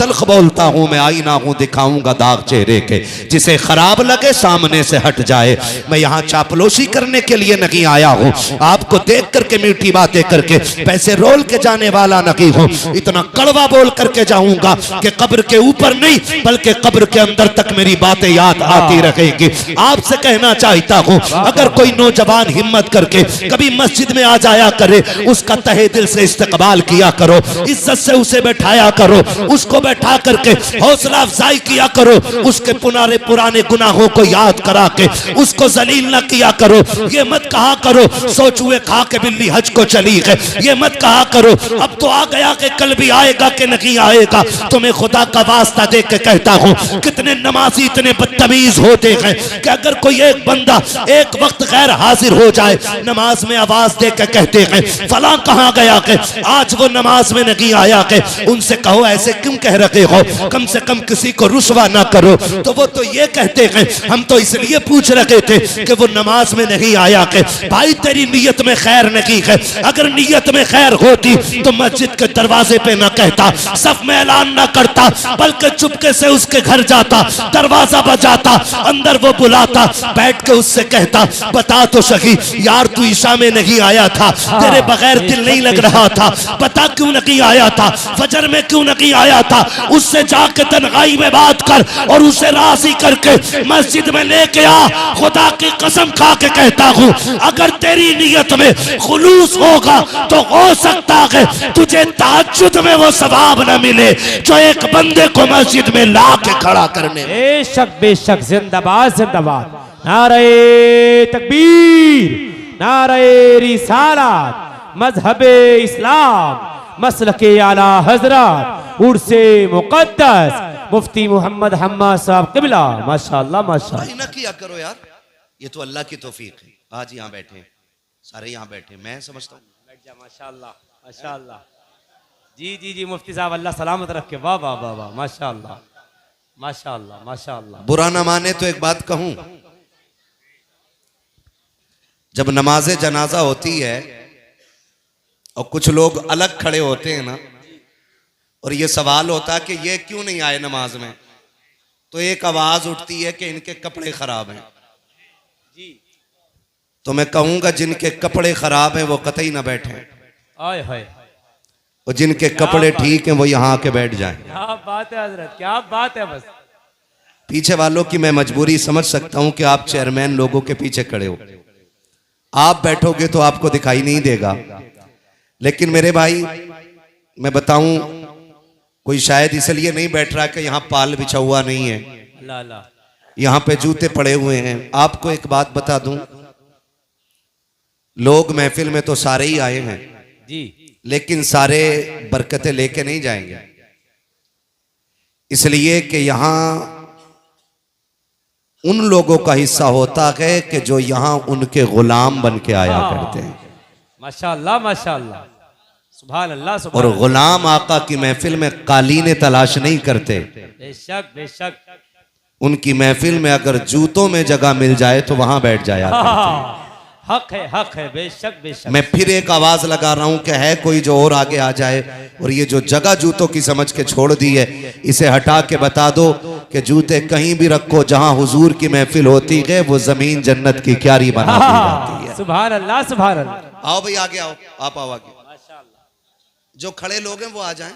तल्ख बोलता हूँ मैं, आईना हूँ दिखाऊंगा दाग चेहरे के, जिसे खराब लगे सामने से हट जाए। मैं यहाँ चापलूसी करने के लिए नहीं आया हूँ, आपको देख करके मीठी बातें करके पैसे रोल के जाने वाला नहीं हूँ। इतना कड़वा बोल करके जाऊंगा कि कब्र के ऊपर नहीं बल्कि कब्र के अंदर तक मेरी बातें याद आती रहेगी। आपसे कहना चाहता हूँ, अगर कोई नौजवान हिम्मत करके कभी मस्जिद में आ जाया करे, उसका तहे दिल से इस्तकबाल किया करो, इज्जत से उसे बैठाया करो, उसको बैठा करके हौसला अफजाई किया करो, उसके पुराने गुनाहों को याद करा के उसको जलील न किया करो। ये मत कहा करो सोचुए खा के बिल्ली हज को चली है, ये मत कहा करो अब तो आ गया कि कल भी आएगा कि नहीं आएगा। तुम्हें खुदा का वास्ता दे के कहता हूँ, कितने नमाजी इतने बदतमीज होते हैं कि अगर कोई एक बंदा एक वक्त गैर हाजिर हो जाए, नमाज में आवाज दे के कहते हैं फला कहाँ गया के, आज वो नमाज में नहीं आया के। उनसे कहो ऐसे क्यों कह रहे हो, कम से कम किसी को रुसवा ना करो। तो वो तो ये कहते हैं हम तो इसलिए पूछ रहे थे कि वो नमाज में नहीं आया के। भाई तेरी नीयत में खैर नहीं है, अगर नीयत में खैर होती तो मस्जिद के दरवाजे पे ना कहता, सफ में ऐलान ना करता, बल्कि चुपके से उसके घर जाता, दरवाजा बजाता, अंदर वो बुलाता, बैठ के उससे कहता बता तो सही यार तू ईशा में नहीं आया था, तेरे बगैर दिल नहीं लग रहा था, बता क्यों नहीं आया था, फजर में क्यों नहीं आया था। उससे जाके तन्हाई में बात कर और उसे राजी करके मस्जिद में लेके आ। खुदा की कसम खा के कहता हूँ, अगर तेरी नीयत में खुलूस होगा तो हो सकता है तुझे तहज्जुद में वो सवाब न मिले जो एक बंदे को मस्जिद में ला के खड़ा करने। बेशक जिंदाबाद जिंदाबाद, नारे तकबीर, नारे रिसालत, मजहबे इस्लाम, मसलके आला हजरत, उर्से मुकद्दस मुफ्ती मोहम्मद हम्मा साहब किबला। माशाअल्लाह माशाअल्लाह। ना किया करो यार, ये तो अल्लाह की तौफीक है। आज यहाँ बैठे सारे, यहाँ बैठे, मैं समझता हूँ बैठ जा। माशाअल्लाह माशाअल्लाह। जी जी जी मुफ्ती साहब अल्लाह सलामत रखे। वाह वाह वाह वाह, माशाअल्लाह माशाअल्लाह माशाअल्लाह। बुरा ना माने तो एक बात कहूं, जब नमाज जनाजा होती है और कुछ लोग अलग खड़े होते हैं ना, और ये सवाल होता है कि ये क्यों नहीं आए नमाज में, तो एक आवाज उठती है कि इनके कपड़े खराब हैं। तो मैं कहूंगा जिनके कपड़े खराब हैं वो कतई ना बैठे, आए हाय, और जिनके कपड़े ठीक हैं वो यहाँ आके बैठ जाएं। क्या बात है हजरत, क्या बात है। बस पीछे वालों की मैं मजबूरी समझ सकता हूं कि आप चेयरमैन लोगों के पीछे खड़े हो, आप बैठोगे तो आपको दिखाई नहीं देगा। लेकिन मेरे भाई मैं बताऊं, कोई शायद इसलिए नहीं बैठ रहा कि यहाँ पाल बिछा हुआ नहीं है, यहाँ पे जूते पड़े हुए हैं। आपको एक बात बता दूं, लोग महफिल में तो सारे ही आए हैं जी, लेकिन सारे बरकतें लेके नहीं जाएंगे, इसलिए कि यहाँ उन लोगों का हिस्सा होता है कि जो यहाँ उनके गुलाम बन के आया करते हैं। माशाअल्लाह माशाअल्लाह, सुभान अल्लाह सुभान। और गुलाम आका की महफिल में कालीने तलाश नहीं करते, बेशक बेशक। उनकी महफिल में अगर जूतों में जगह मिल जाए तो वहां बैठ जाया करते। हक है बेशक बेशक। मैं फिर एक आवाज लगा रहा हूं कि है कोई जो और आगे आ जाए, और ये जो जगह जूतों की समझ के छोड़ दी है इसे हटा के बता दो कि जूते कहीं भी रखो, जहां हुजूर की महफिल होती है वो जमीन जन्नत की क्यारी बना दी जाती है। सुभान अल्लाह सुभान अल्लाह। आओ भाई आगे आओ, आप आओ आगे। जो खड़े लोग हैं वो आ जाएं,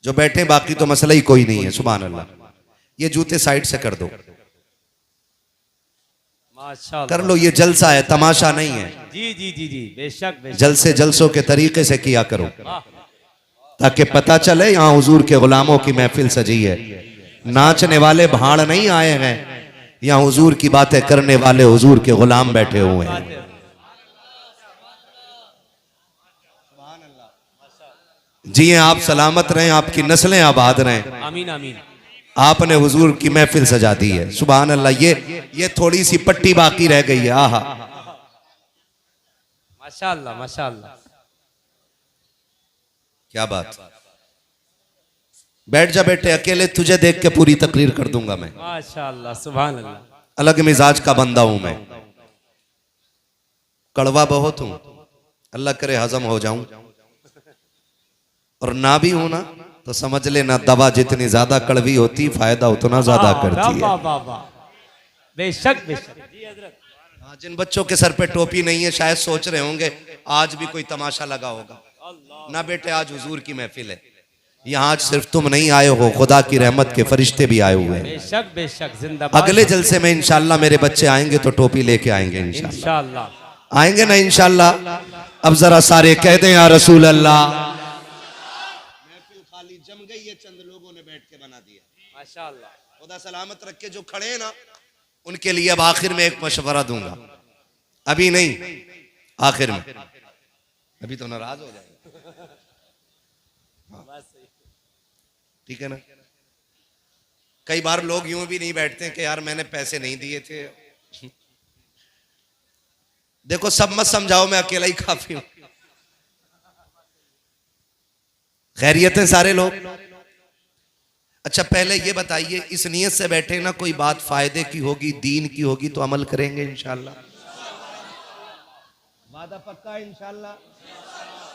जो बैठे बाकी तो मसला ही कोई नहीं है। सुभान अल्लाह। ये जूते साइड से कर दो, कर लो, ये जलसा है, तमाशा नहीं है। जी जी जी जी बेशक बेशक। जलसे जलसों के तरीके से किया करो ताकि पता चले यहाँ हुजूर के गुलामों की महफिल सजी है। नाचने वाले भाड़ नहीं आए हैं, यहाँ हुजूर की बातें करने वाले हुजूर के गुलाम बैठे हुए हैं। जी आप सलामत रहें, आपकी नस्लें आबाद रहें। आमीन आमीन। आपने हुजूर की महफिल सजा दी है। सुभान अल्लाह। ये थोड़ी सी पट्टी बाकी रह गई है। आहा माशाअल्लाह माशाअल्लाह, क्या बात। बैठ जा बेटे, अकेले तुझे देख के पूरी तकरीर कर दूंगा मैं। माशाअल्लाह सुभान अल्लाह। अलग मिजाज का बंदा हूं मैं, कड़वा बहुत हूं, अल्लाह करे हजम हो जाऊं, और ना भी हूं ना तो समझ लेना दवा जितनी ज्यादा कड़वी होती फायदा उतना ज्यादा करती है। वाह वाह वाह, बेशक बेशक। जी हजरत। हाँ, जिन बच्चों के सर पे टोपी नहीं है शायद सोच रहे होंगे आज भी कोई तमाशा लगा होगा। ना बेटे, आज हुजूर की महफिल है। यहाँ आज सिर्फ तुम नहीं आए हो, खुदा की रहमत के फरिश्ते भी आए हुए हैं। बेशक बेशक, जिंदाबाद। अगले जलसे में इंशाल्लाह मेरे बच्चे आएंगे तो टोपी लेके आएंगे इंशाल्लाह। इंशाल्लाह आएंगे ना इंशाल्लाह। अब जरा सारे कह दें या रसूल अल्लाह। महफिल खाली जम गई है, चंद लोगों ने बैठ के बना दिया। माशाल्लाह। खुदा सलामत रखे। जो खड़े हैं ना उनके लिए अब आखिर में एक मशवरा दूंगा, अभी नहीं आखिर में, अभी तो नाराज हो जाएगा। ठीक है ना। कई बार लोग यूं भी नहीं बैठते कि यार मैंने पैसे नहीं दिए थे। देखो सब मत समझाओ, मैं अकेला ही काफी हूं। खैरियत है सारे लोग। अच्छा पहले ये बताइए, इस नियत से बैठे ना कोई बात फायदे की होगी, दीन की होगी तो अमल करेंगे इंशाल्लाह। वादा पक्का है इंशाल्लाह।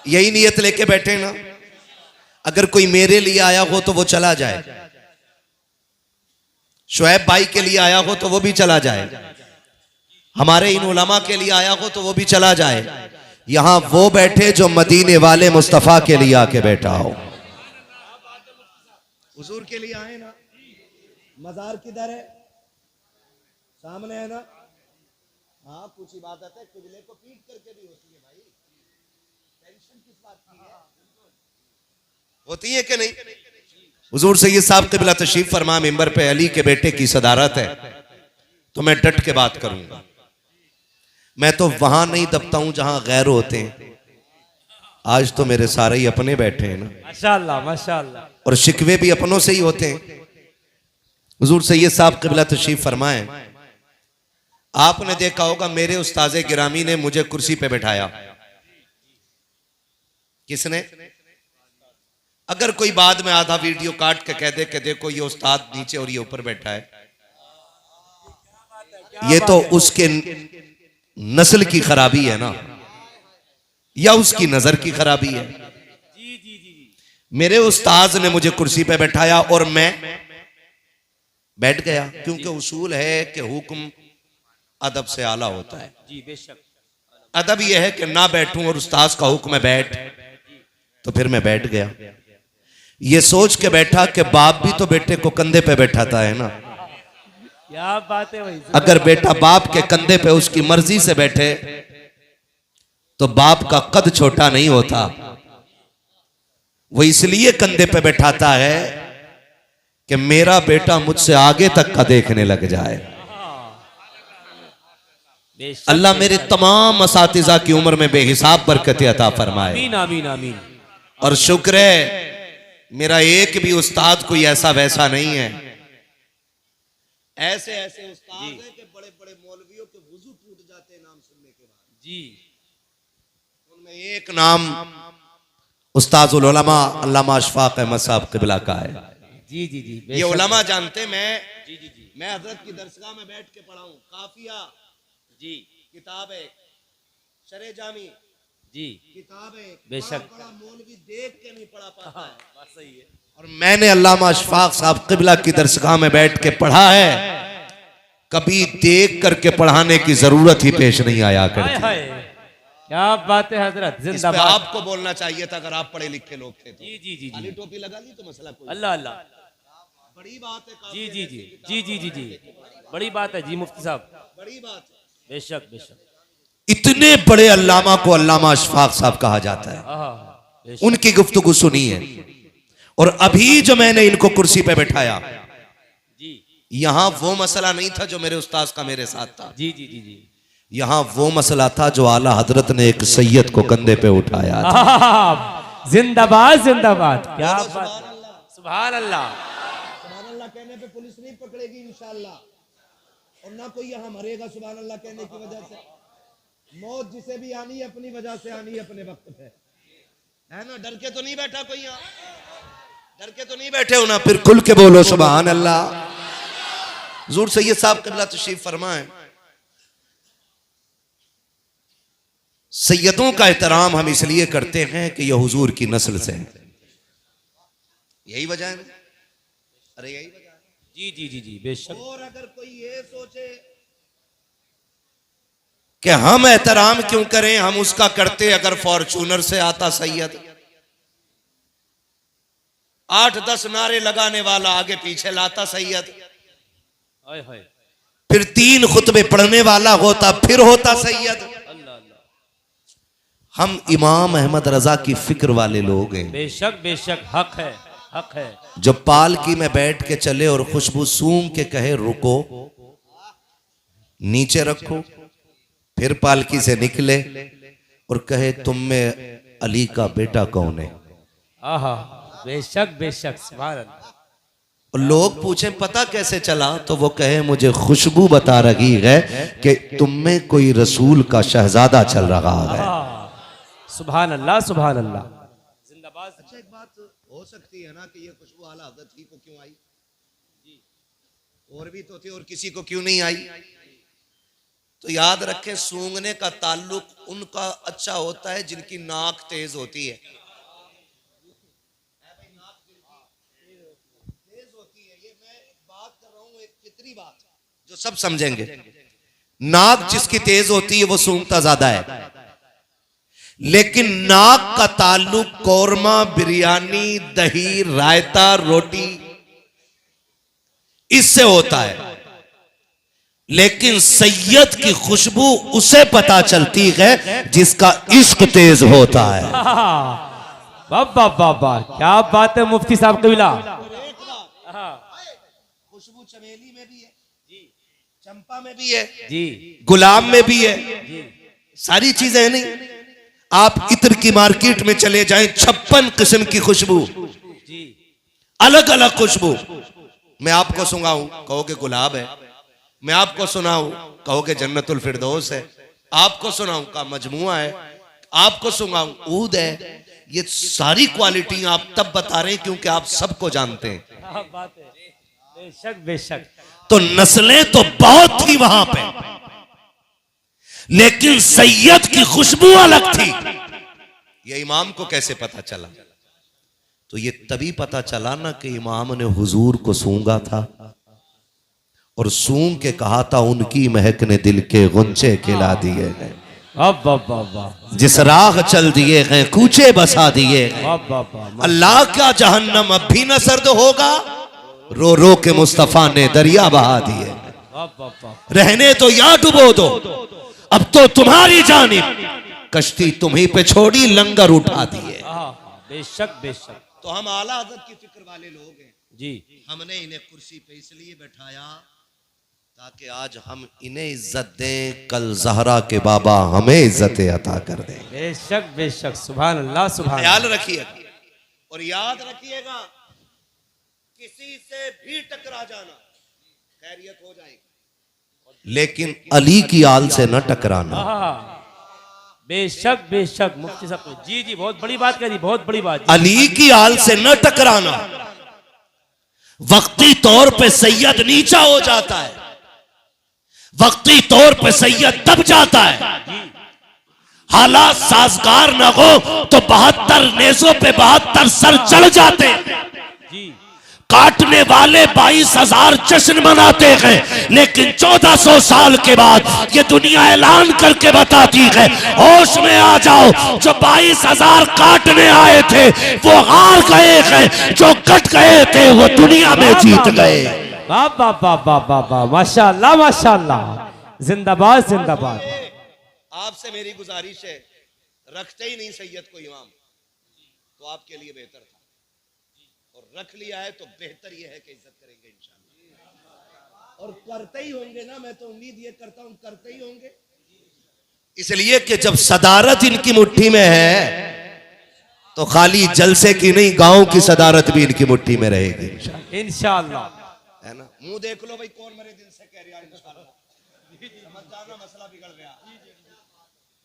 यही नियत लेके बैठे ना। अगर कोई मेरे लिए आया हो तो वो चला जाए, शुएब भाई के लिए आया हो तो वो भी चला जाए, हमारे इन उलमा के लिए आया हो तो वो भी चला जाए। यहां वो बैठे जो मदीने वाले मुस्तफा के लिए आके बैठा हो। हुजूर के लिए आए ना। मजार किधर है? सामने है ना। हाँ, कुछ इबादत है किबले को पीट करके भी होती है भाई। टेंशन किस बात की है? होती है कि नहीं? हुजूर सैयद साहब क़िबला तशरीफ फरमा मिंबर पे, अली के बेटे की सदारत है तो मैं डट के बात करूंगा। मैं तो वहां नहीं दबता हूं जहां गैर होते हैं। आज तो मेरे सारे ही अपने बैठे हैं ना। माशाल्लाह माशाल्लाह। और शिकवे भी अपनों से ही होते हैं। हुजूर सैयद साहब क़िबला तशरीफ फरमाए, आपने देखा होगा मेरे उस्ताज़े गिरामी ने मुझे कुर्सी पे बैठाया। किसने? अगर कोई बाद में आधा वीडियो काट के कह दे कि देखो ये उस्ताद नीचे और ये ऊपर बैठा है, ये तो उसके नस्ल की खराबी है ना, या उसकी नजर की खराबी है। जी जी जी। मेरे उस्ताद ने मुझे कुर्सी पे बैठाया और मैं बैठ गया, क्योंकि उसूल है कि हुक्म अदब से आला होता है। जी बेशक। अदब यह है कि ना बैठूं और उस्ताद का हुक्म है बैठ, तो फिर मैं बैठ गया। ये सोच के बैठा कि बाप भी तो बेटे को कंधे पे बैठाता है ना। क्या बात है भाई। अगर बेटा बाप के कंधे पे उसकी मर्जी से बैठे तो बाप का कद छोटा नहीं होता। वो इसलिए कंधे पे बैठाता है कि मेरा बेटा मुझसे आगे तक का देखने लग जाए। अल्लाह मेरे तमाम असातिज़ा की उम्र में बेहिसाब बरकतें अता फरमाए। आमीन आमीन आमीन। और शुक्र है मेरा एक भी उस्ताद कोई ऐसा वैसा नहीं है। ऐसे ऐसे उस्ताद हैं कि बड़े बड़े मौलवियों के वुजू टूट जाते हैं नाम सुनने के बाद। जी। उनमें एक नाम उस्ताजुल उलमा अल्लामा अशफाक अहमद साहब क़िबला का है। जी जी जी। ये उलमा जानते, मैं जी जी जी। मैं हजरत की दरसगाह में बैठ के पढ़ा हूँ। काफिया जी किताब है, शरे जामी जी। किताब है, बेशक। बड़ा मौलवी देख के नहीं पढ़ा पाता है। बात सही है। और मैंने अल्लामा अशफाक साहब क़िबला की दरसगाह में बैठ के पढ़ा है, कभी देख करके पढ़ाने की जरूरत ही पेश नहीं आया हाय करती। हाय, क्या बात है हजरत। इस पे जिंदाबाद। आपको बोलना चाहिए था अगर आप पढ़े लिखे लोग थे तो। जी जी जी खाली जी। टोपी लगा ली तो मसला कोई अल्लाह अल्लाह। बड़ी बात है। जी जी जी जी जी जी जी। बड़ी बात है जी मुफ्ती साहब। बड़ी बात है। बेशक बेशक। इतने बड़े अल्लामा को अल्लामा अशफाक साहब कहा जाता है। आहा, बेशक। उनकी गुफ्तगू सुनी है। और अभी जो मैंने इनको कुर्सी पे बैठाया, जी यहां वो मसला नहीं था जो मेरे उस्ताद का मेरे साथ था। जी जी जी जी। यहां वो मसला था जो आला हजरत ने एक सैयद को कंधे पे उठाया था। आहा, जिंदाबाद जिंदाबाद। क्या बात। सुभान अल्लाह। सुभान अल्लाह कहने पे पुलिस नहीं पकड़ेगी इंशाअल्लाह, और ना कोई यहां मरेगा सुभान अल्लाह कहने की वजह से। मौत जिसे भी आनी है अपनी वजह से आनी है, अपने वक्त पे, है ना। डर के तो नहीं बैठा कोई यहाँ, डर के तो नहीं बैठे हो ना, फिर खुल के बोलो सुभान अल्लाह। हुजूर सैयद साहब क़िबला तशरीफ फरमाए, सैयदों का एहतराम हम इसलिए करते हैं कि यह हुजूर की नस्ल से हैं। यही वजह है ना? अरे यही वजह है। जी जी जी जी बेशक। और अगर कोई ये सोचे कि हम एहतराम क्यों करें, हम उसका करते अगर फॉर्चूनर से आता सैयद। 8-10 नारे लगाने वाला आगे पीछे लाता सैयद, हाय हाय। फिर 3 खुतबे पढ़ने वाला होता, फिर होता सैयद। अल्लाह अल्लाह। हम इमाम अहमद रजा की फिक्र वाले लोग हैं। बेशक बेशक, हक है, हक है। जो पालकी में बैठ के चले और खुशबू सूंघ के कहे रुको, नीचे रखो, फिर पालकी से निकले और कहे तुम में अली का बेटा कौन है। आहा, बेशक बेशक, सुभान अल्लाह। और लोग पूछें पता कैसे चला, तो वो कहे मुझे खुशबू बता रही है कि तुम में कोई रसूल का शहजादा चल रहा है। सुभान अल्लाह, सुभान अल्लाह, जिंदाबाद। अच्छा, एक बात हो सकती है ना कि ये खुशबू आला हज़रत ही को क्यों आई, और भी तो थे और किसी को क्यों नहीं आई। तो याद रखें, सूंघने का ताल्लुक उनका अच्छा होता है जिनकी नाक तेज होती है। बात जो सब समझेंगे, नाक जिसकी तेज होती है वो सूंघता ज्यादा है। लेकिन नाक का ताल्लुक कौरमा, बिरयानी, दही, रायता, रोटी इससे होता है। लेकिन सैयद की खुशबू उसे पता चलती है जिसका इश्क तेज होता है। बाबा बाबा, क्या बात है मुफ्ती साहब कबीला। खुशबू चमेली में भी है जी, चंपा में भी है जी, गुलाब में भी है जी। सारी चीजें है नहीं। आप इत्र की मार्केट में चले जाएं, 56 किस्म की खुशबू, जी, अलग अलग खुशबू। मैं आपको सुनाऊं कहोगे गुलाब है, मैं आपको सुनाऊं कहोगे जन्नतुल फिरदौस है, आपको सुनाऊं का मजमुआ है, आपको सुनाऊं ऊद है। ये सारी क्वालिटी आप तब बता रहे हैं क्योंकि आप सबको जानते हैं। क्या बात है, बेशक बेशक। तो नस्लें तो बहुत थी वहां पे, लेकिन सैयद की खुशबू अलग थी। ये इमाम को कैसे पता चला? तो ये तभी पता चला ना कि इमाम ने हुजूर को सूंघा था और सूंघ के कहा था उनकी महक ने दिल के गुंचे खिला दिए हैं, जिस राह चल दिए हैं कूचे बसा दिए हैं। अल्लाह का जहन्नम अब भी न सर्द होगा, रो रो के मुस्तफा ने दरिया बहा दिए। रहने तो या डुबो दो, अब तो तुम्हारी जानिब कश्ती तुम्ही पे छोड़ी, लंगर उठा दिए। बेशक बेशक। तो हम आला हज़रत की फिक्र वाले लोग हैं जी। हमने इन्हें कुर्सी पे इसलिए बैठाया ताकि आज हम इन्हें इज्जत दें, कल जहरा के बाबा हमें इज्जत अता कर दें। बेशक बेशक, सुभान अल्लाह, सुभान। ख्याल रखिएगा और याद रखिएगा, किसी से भी टकरा जाना खैरियत हो जाएगी, लेकिन अली की आल से न टकराना। बेशक बेशक मुफ्ती साहब, जी जी, बहुत बड़ी बात करी, बहुत बड़ी बात। अली की आल से न टकराना। वक्ती तौर पे सैयद नीचा हो जाता है, वक्ती तौर पे सैयद दब जाता है। हालात साजगार न हो तो 72 नेज़ों पे 72 सर चढ़ जाते जी। काटने वाले 22,000 जश्न मनाते हैं, लेकिन 1400 साल के बाद ये दुनिया ऐलान करके बताती है होश में आ जाओ, जो 22,000 काटने आए थे वो हार गए हैं, जो कट गए थे वो दुनिया में जीत गए। बाबा बाबा बाबा, माशाअल्लाह माशाअल्लाह, जिंदाबाद जिंदाबाद। आपसे मेरी गुजारिश है, रखते ही नहीं सैयद को इमाम तो आपके लिए बेहतर था, और रख लिया है तो बेहतर यह है कि इज्जत करेंगे इंशाअल्लाह, और करते ही होंगे ना। मैं तो उम्मीद ये करता हूं करते ही होंगे, इसलिए कि जब सदारत इनकी मुट्ठी में है तो खाली जलसे की नहीं, गांव की सदारत भी इनकी मुट्ठी में रहेगी इंशाअल्लाह, है ना। मुंह देख लो भाई, कौन मेरे दिल से कह रहा है इंशाअल्लाह। समझ जाना मसला बिगड़ गया।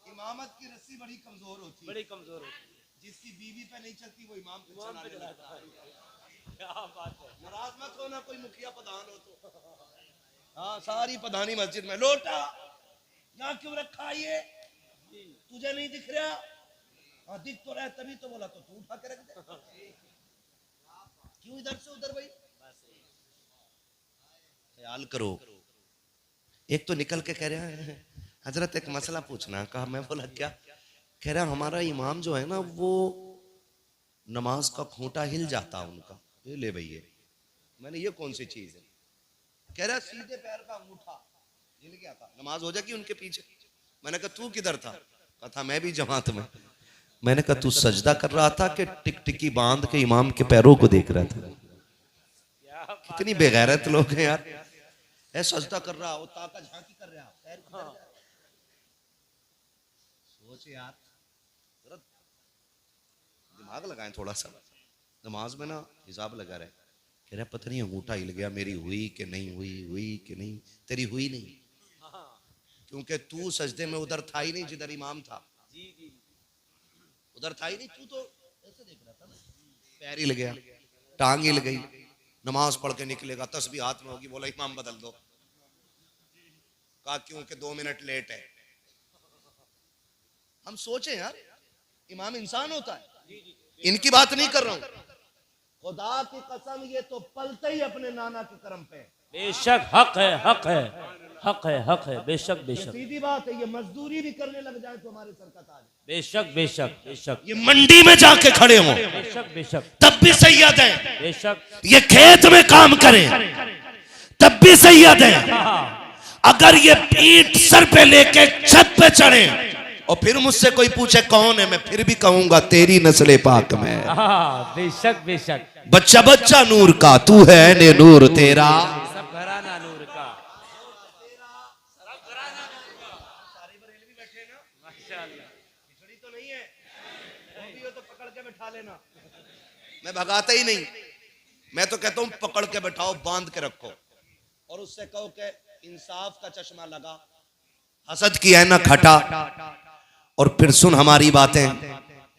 इमामत की रस्सी बड़ी कमजोर होती है, बड़ी कमजोर होती है। जिसकी बीवी पे नहीं चलती वो इमाम पे चला लेता है। क्या बात है। नाराज मत होना कोई मुखिया प्रधान हो तो। हाँ, सारी प्रधानी मस्जिद में लोटा यहाँ क्यों रखा है ये, तुझे नहीं दिख रहा? हाँ दिख तो रहा है, तभी तो बोला, तो तू उठा के रख दे। क्यों इधर से उधर भाई? ख्याल करो। एक तो निकल के कह रहा है हजरत एक मसला पूछना। कहा, मैं बोला क्या? कह रहा हमारा इमाम जो है ना वो नमाज का खूंटा हिल जाता उनका। ये ले भैया, मैंने ये कौन सी चीज है? कह रहा सीधे पैर का अंगूठा हिल गया था, नमाज हो जाएगी उनके पीछे। मैंने कहा तू किधर था? कहा था मैं भी जमात में। मैंने कहा तू सजदा कर रहा था कि टिकटिकी बांध के इमाम के पैरों को देख रहा था? कितनी बेगैरत लोग हैं यार। ऐ सजदा कर रहा हो, ताका झांकी कर रहा हो, पैर किधर जा रहा है? सोच यार, जरा दिमाग लगाएं थोड़ा सा। नमाज में ना हिसाब लगा रहे। कह रहा पता नहीं अंगूठा हिल गया, मेरी हुई कि नहीं हुई, हुई कि नहीं? तेरी हुई नहीं, क्योंकि तू सजदे में उधर था ही नहीं जिधर इमाम था। उधर था ही नहीं, तू तो ऐसे देख रहा था ना। पैर हिल गया, टांग हिल गई, नमाज पढ़ के निकलेगा, तस्बीह हाथ में होगी, बोला इमाम बदल दो। कहा क्योंकि 2 मिनट लेट है। हम सोचे यार, इमाम इंसान होता है। इनकी बात नहीं कर रहा हूं, खुदा की कसम ये तो पलते ही अपने नाना के करम पे। बेशक हक है, हक है, हक है, हक है, बेशक बेशक। सीधी बात है, ये मजदूरी भी करने लग जाए तो हमारे सर का ताज। बेशक बेशक बेशक। ये मंडी में जाके खड़े हों बेशक बेशक, तब भी सैयद हैं। बेशक। ये खेत में काम करें तब भी सैयद हैं। अगर ये पीठ सर पे लेके छत पे चढ़े और फिर मुझसे कोई पूछे कौन है, मैं फिर भी कहूंगा तेरी नस्ले पाक में। बेशक बेशक। बच्चा बच्चा नूर का, तू है ने नूर तेरा। सब घराना नूर का। सारे बरेलवी भी बैठे ना, माशाअल्लाह। खिचड़ी तो नहीं है, वो भी हो तो पकड़ के बैठा लेना। मैं भगाता ही नहीं, मैं तो कहता हूं पकड़ के बैठाओ, बांध के रखो और उससे कहो कि इंसाफ का चश्मा लगा, हसद की ऐनक हटा। और फिर सुन हमारी बातें,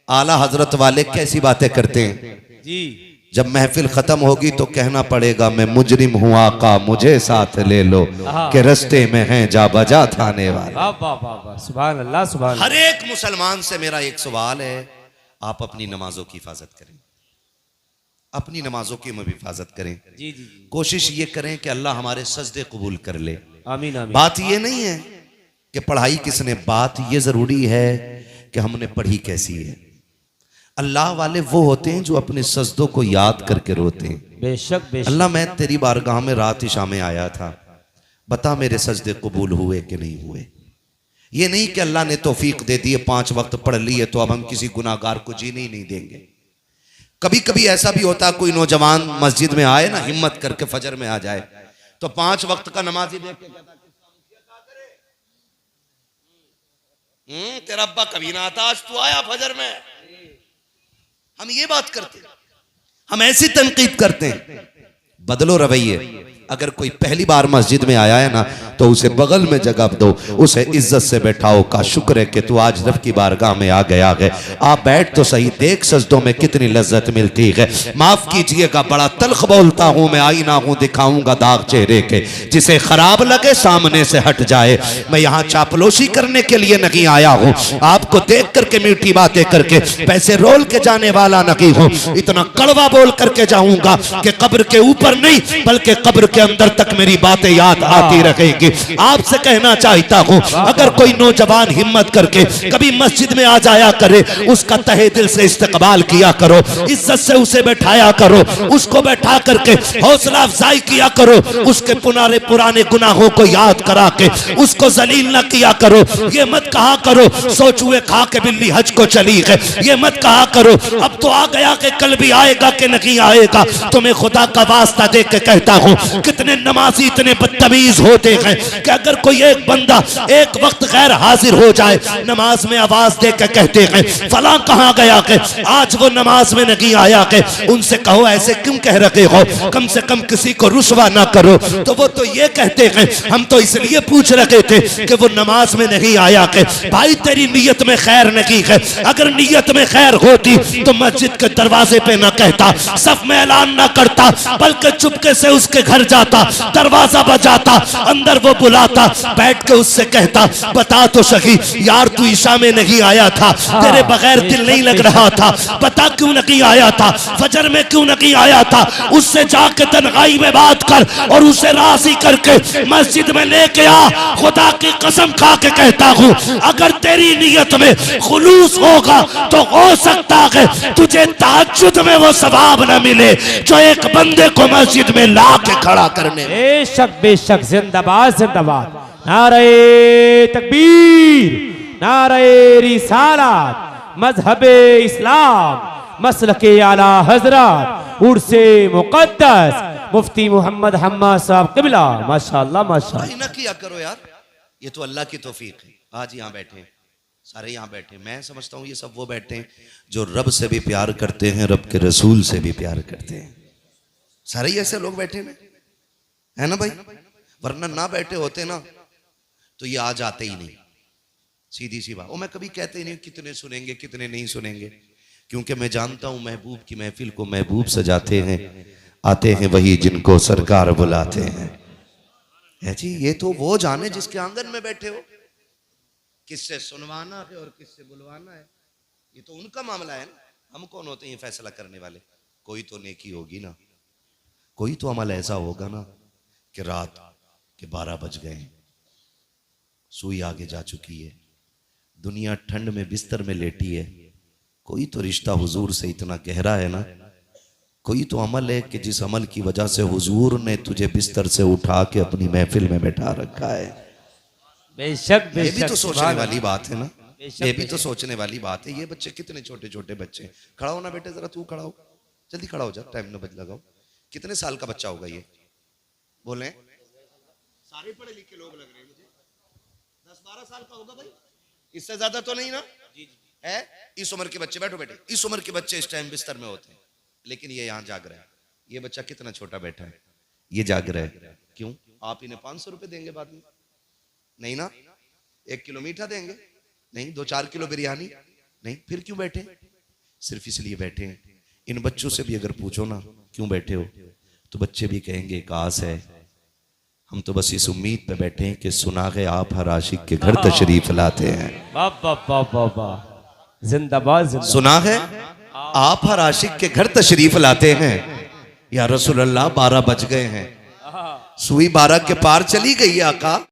आला हजरत वाले कैसी बातें करते हैं जी। जब महफिल खत्म होगी तो कहना पड़ेगा मैं मुजरिम हूं आका, मुझे साथ ले लो कि रस्ते में हैं जा बजा थाने वाले। वाह वाह वाह वाह, सुभान अल्लाह सुभान। हर एक मुसलमान से मेरा एक सवाल है, आप अपनी नमाजों की हिफाजत करें, अपनी नमाजों की हम हिफाजत करें। जी जी जी। कोशिश ये करें कि अल्लाह हमारे सजदे कबूल कर ले। आमीन आमीन। बात ये नहीं है कि पढ़ाई किसने, बात ये जरूरी है कि हमने पढ़ी कैसी है। अल्लाह वाले वो होते हैं जो अपने सजदों को याद करके रोते हैं। बेशक बेशक। अल्लाह मैं तेरी बारगाह में रात इशा में आया था, बता मेरे सजदे कबूल हुए कि नहीं हुए। ये नहीं कि अल्लाह ने तौफीक दे दी 5 वक्त पढ़ लिए तो अब हम किसी गुनाहगार को जीने ही नहीं देंगे। कभी कभी ऐसा भी होता है कोई नौजवान मस्जिद में आए ना, हिम्मत करके फजर में आ जाए तो 5 वक्त का नमाजी देख के कहता तेरा अब्बा कभी ना आता, आज तू आया फजर में। हम ये बात करते हैं, हम ऐसी तनकीद करते हैं। बदलो रवैये। अगर कोई पहली बार मस्जिद में आया है ना तो उसे बगल में जगह दो, उसे इज्जत से बैठाओ। का शुक्र है कि तू आज रब की बारगाह में आ गया है, आप बैठ तो सही, देख सजदों में कितनी लज्जत मिलती है। माफ कीजिएगा बड़ा तल्ख बोलता हूं मैं, आईना हूं दिखाऊंगा दाग चेहरे के, जिसे खराब लगे सामने से हट जाए। मैं यहाँ चापलोशी करने के लिए नहीं आया हूँ, आपको देख करके मीठी बातें करके पैसे रोल के जाने वाला नहीं हूँ। इतना कड़वा बोल करके जाऊंगा कि कब्र के ऊपर नहीं बल्कि कब्र के अंदर तक मेरी बातें याद आती रहेंगी। आपसे कहना चाहता हूं अगर कोई नौजवान हिम्मत करके कभी मस्जिद में आ जाया करे, उसका तहे दिल से इस्तकबाल किया करो, इज्जत से उसे बैठाया करो, उसको बैठा करके हौसला अफजाई किया करो, उसके पुराने गुनाहों को याद करा के उसको जलील न किया करो। ये मत कहा करो सोचुए खा के बिल्ली हज को चली है, ये मत कहा करो अब तो आ गया कि कल भी आएगा कि नहीं आएगा। तुम्हें खुदा का वास्ता दे के कहता हूं कितने नमाजी इतने बदतमीज होते हैं कि अगर कोई एक बंदा एक वक्त गैर हाजिर हो जाए, नमाज में आवाज दे के कहते हैं फला कहाँ गया के, आज वो नमाज में नहीं आया के। उनसे कहो ऐसे क्यों कह रहे हो, कम से कम किसी को रुसवा ना करो। तो वो तो ये कहते हैं हम तो इसलिए पूछ रहे थे कि वो नमाज में नहीं आया के। भाई तेरी नीयत में खैर नहीं है, अगर नीयत में खैर होती तो मस्जिद के दरवाजे पे ना कहता, सफ में ऐलान ना करता, बल्कि चुपके से उसके घर जाता, दरवाजा बजाता, अंदर वो बुलाता, बैठ के उससे कहता बता तो सही यार तू ईशा में नहीं आया था, तेरे बगैर दिल नहीं लग रहा था, बता क्यों नहीं आया था, फजर में क्यों नहीं आया था, उससे जाके तन्हाई में बात कर और उसे राजी करके मस्जिद में लेके आ। खुदा की कसम खा के कहता हूँ अगर तेरी नीयत में खुलूस होगा तो हो सकता है तुझे तहज्जुद में वो सवाब न मिले जो एक बंदे को मस्जिद में ला के खड़ा करने में। बेशक जिंदाबाद जिंदाबाद, नारे तकबीर, नारे रिसालत, मजहबे इस्लाम, मसलके आला हजरत, उर्से मुकद्दस मुफ्ती मोहम्मद हम्मा साहब किबला। माशाअल्लाह माशाअल्लाह। ना किया करो यार, ये तो अल्लाह की तौफीक है। आज यहाँ बैठे हैं, सारे यहाँ बैठे, मैं समझता हूँ ये सब वो बैठे हैं जो रब से भी प्यार करते हैं, रब के रसूल से भी प्यार करते हैं। सारे ही ऐसे लोग बैठे हैं, है ना भाई? वरना ना बैठे होते ना तो ये आज आते ही नहीं, सीधी सी बात। और मैं कभी कहते ही नहीं कितने सुनेंगे कितने नहीं सुनेंगे, क्योंकि मैं जानता हूं महबूब की महफिल को महबूब सजाते हैं, आते हैं वही जिनको सरकार बुलाते हैं। है जी, ये तो वो जाने जिसके आंगन में बैठे हो, किससे सुनवाना है और किससे बुलवाना है, ये तो उनका मामला है ना। हम कौन होते हैं फैसला करने वाले? कोई तो नेकी होगी ना, कोई तो अमल ऐसा होगा ना कि रात के 12 बज गए, सुई आगे जा चुकी है, दुनिया ठंड में बिस्तर में लेटी है, कोई तो रिश्ता हुजूर से इतना गहरा है ना, कोई तो अमल है कि जिस अमल की वजह से हुजूर ने तुझे बिस्तर से उठा के अपनी महफिल में बैठा रखा है। बेशक ये भी तो सोचने वाली बात है ना, ये भी तो सोचने वाली बात है। ये बच्चे कितने छोटे छोटे बच्चे, खड़ा हो ना बेटे, जरा तू खड़ा हो, जल्दी खड़ा हो जा, टाइम न बच लगाओ। कितने साल का बच्चा होगा ये? बोले सारे पढ़े लिखे लोग लग रहे हैं मुझे, 10-12 साल का होगा भाई, इससे ज्यादा तो नहीं ना? है इस उम्र के बच्चे, बैठो बेटे, इस उम्र के बच्चे इस टाइम बिस्तर में होते हैं, लेकिन ये यहाँ जाग रहा है। ये बच्चा कितना छोटा बैठा है, ये जाग रहा है, क्यों? आप इन्हें 500 रुपए देंगे बाद में? नहीं ना? 1 किलो मीठा देंगे? नहीं। 2-4 किलो बिरयानी? नहीं। फिर क्यों बैठे? सिर्फ इसलिए बैठे हैं। इन बच्चों से भी अगर पूछो ना क्यों बैठे हो, तो बच्चे भी कहेंगे एक आस है, हम तो बस इस उम्मीद पे बैठे हैं कि सुना है आप हर आशिक के घर तशरीफ लाते हैं। जिंदाबाद जिंदाबाद। सुना है आप हर आशिक के घर तशरीफ लाते हैं, या रसूल अल्लाह 12 बज गए हैं, सुई 12 के पार चली गई आका।